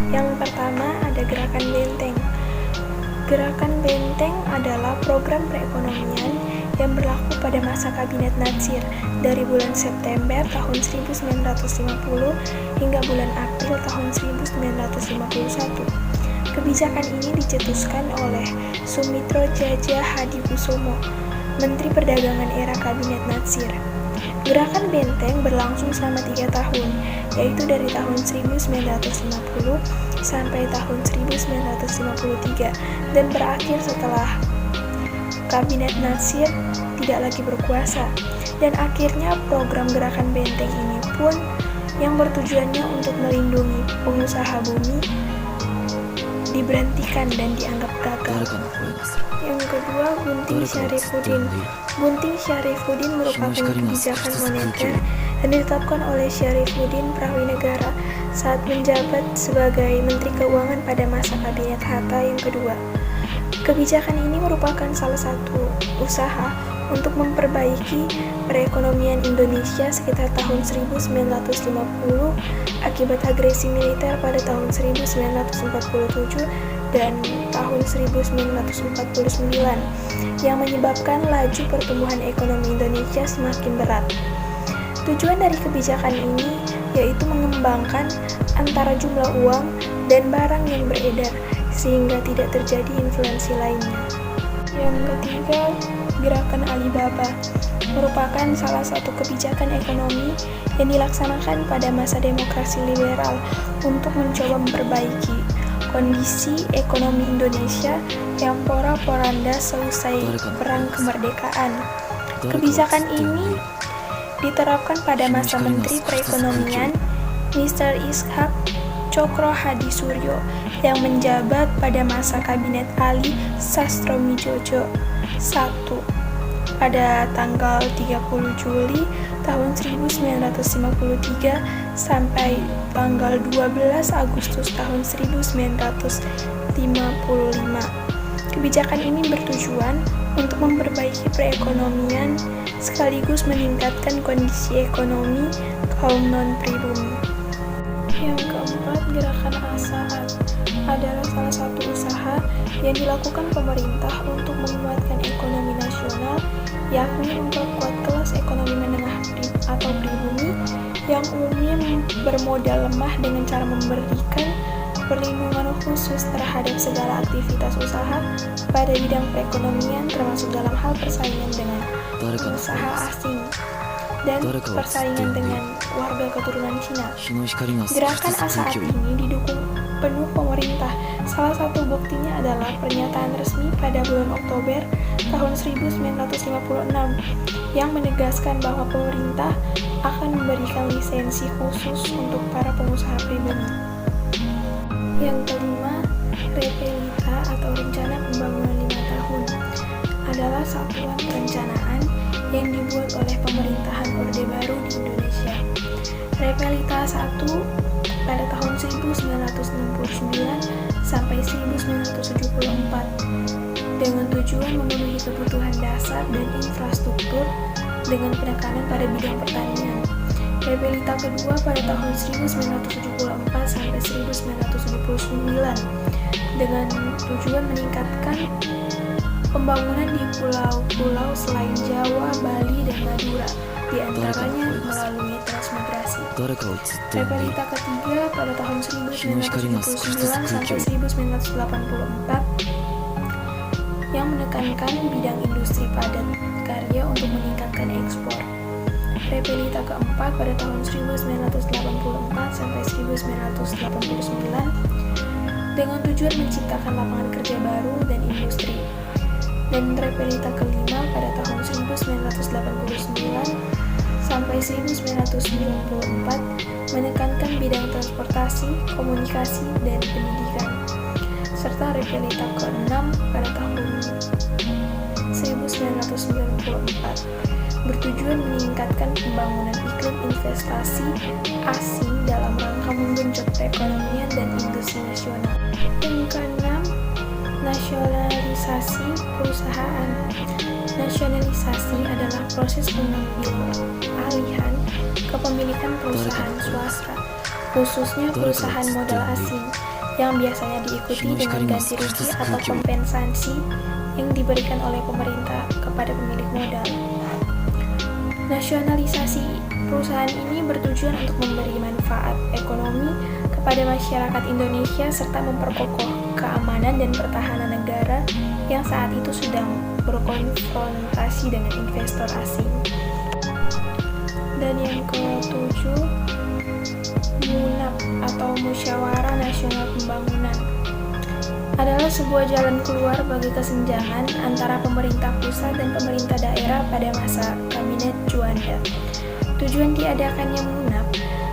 Yang pertama ada Gerakan Benteng. Gerakan Benteng adalah program perekonomian yang berlaku pada masa Kabinet Natsir dari bulan September tahun 1950 hingga bulan April tahun 1951. Kebijakan ini dicetuskan oleh Sumitro Djadja Hadikusumo, Menteri Perdagangan era Kabinet Natsir. Gerakan Benteng berlangsung selama 3 tahun, yaitu dari tahun 1950 sampai tahun 1953 dan berakhir setelah Kabinet Natsir tidak lagi berkuasa. Dan akhirnya program Gerakan Benteng ini pun yang bertujuannya untuk melindungi pengusaha bumi diberhentikan dan dianggap gagal. Yang kedua, Gunting Syarifuddin. Gunting Syarifuddin merupakan kebijakan moneter yang ditetapkan oleh Syarifuddin Prawinegara saat menjabat sebagai Menteri Keuangan pada masa Kabinet Hatta yang kedua. Kebijakan ini merupakan salah satu usaha untuk memperbaiki perekonomian Indonesia sekitar tahun 1950 akibat agresi militer pada tahun 1947 dan tahun 1949 yang menyebabkan laju pertumbuhan ekonomi Indonesia semakin berat. Tujuan dari kebijakan ini yaitu mengembangkan antara jumlah uang dan barang yang beredar sehingga tidak terjadi inflasi lainnya. Yang ketiga, Gerakan Alibaba merupakan salah satu kebijakan ekonomi yang dilaksanakan pada masa demokrasi liberal untuk mencoba memperbaiki kondisi ekonomi Indonesia yang porak-poranda selesai perang kemerdekaan. Kebijakan ini diterapkan pada masa Menteri Perekonomian Mr. Ishak Cokro Hadisuryo yang menjabat pada masa Kabinet Ali Sastroamidjojo I pada tanggal 30 Juli tahun 1953 sampai tanggal 12 Agustus tahun 1955. Kebijakan ini bertujuan untuk memperbaiki perekonomian sekaligus meningkatkan kondisi ekonomi kaum non-pribumi. Yang keempat, Gerakan As-Saat adalah salah satu usaha yang dilakukan pemerintah untuk menguatkan ekonomi nasional, yakni memperkuat kelas ekonomi menengah atau pribumi yang umumnya bermodal lemah dengan cara memberikan perlindungan khusus terhadap segala aktivitas usaha pada bidang perekonomian termasuk dalam hal persaingan dengan usaha asing dan persaingan dengan warga keturunan Cina. Gerakan As-Saat ini didukung penuh pemerintah. Salah satu buktinya adalah pernyataan resmi pada bulan Oktober tahun 1956 yang menegaskan bahwa pemerintah akan memberikan lisensi khusus untuk para pengusaha pribadi. Yang kelima, Repelita atau Rencana Pembangunan 5 Tahun adalah satuan perencanaan yang dibuat oleh pemerintahan Orde Baru di Indonesia. Repelita 1 pada tahun 1969 sampai 1974 dengan tujuan memenuhi kebutuhan dasar dan infrastruktur dengan penekanan pada bidang pertanian. Repelita kedua pada tahun 1974 sampai 1979 dengan tujuan meningkatkan pembangunan di pulau-pulau selain Jawa, Bali, dan Madura, di antaranya melalui transmigrasi. Repelita ketiga pada tahun 1979 sampai 1984 yang menekankan bidang industri padat karya untuk meningkatkan ekspor. Repelita keempat pada tahun 1984 sampai 1989 dengan tujuan menciptakan lapangan kerja baru dan industri. Dan Repelita kelima pada tahun 1989 sampai 1994 menekankan bidang transportasi, komunikasi, dan pendidikan. Serta Repelita ke-6 pada tahun 1994 bertujuan meningkatkan pembangunan iklim investasi asing dalam rangka menggenjot perekonomian dan industri nasional. Yang keenam, nasionalisasi perusahaan. Nasionalisasi adalah proses pengambil alihan kepemilikan perusahaan swasta, khususnya perusahaan modal asing, yang biasanya diikuti dengan ganti rugi atau kompensasi yang diberikan oleh pemerintah kepada pemilik modal. Nasionalisasi perusahaan ini bertujuan untuk memberi manfaat ekonomi kepada masyarakat Indonesia serta memperkokoh keamanan dan pertahanan negara yang saat itu sedang berkonfrontasi dengan investor asing. Dan yang ketujuh, MUNAP atau Musyawarah Nasional Pembangunan adalah sebuah jalan keluar bagi kesenjangan antara pemerintah pusat dan pemerintah daerah pada masa Kabinet Juanda. Tujuan diadakannya MUNAP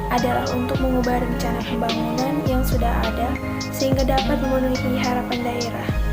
adalah untuk mengubah rencana pembangunan yang sudah ada sehingga dapat memenuhi harapan daerah.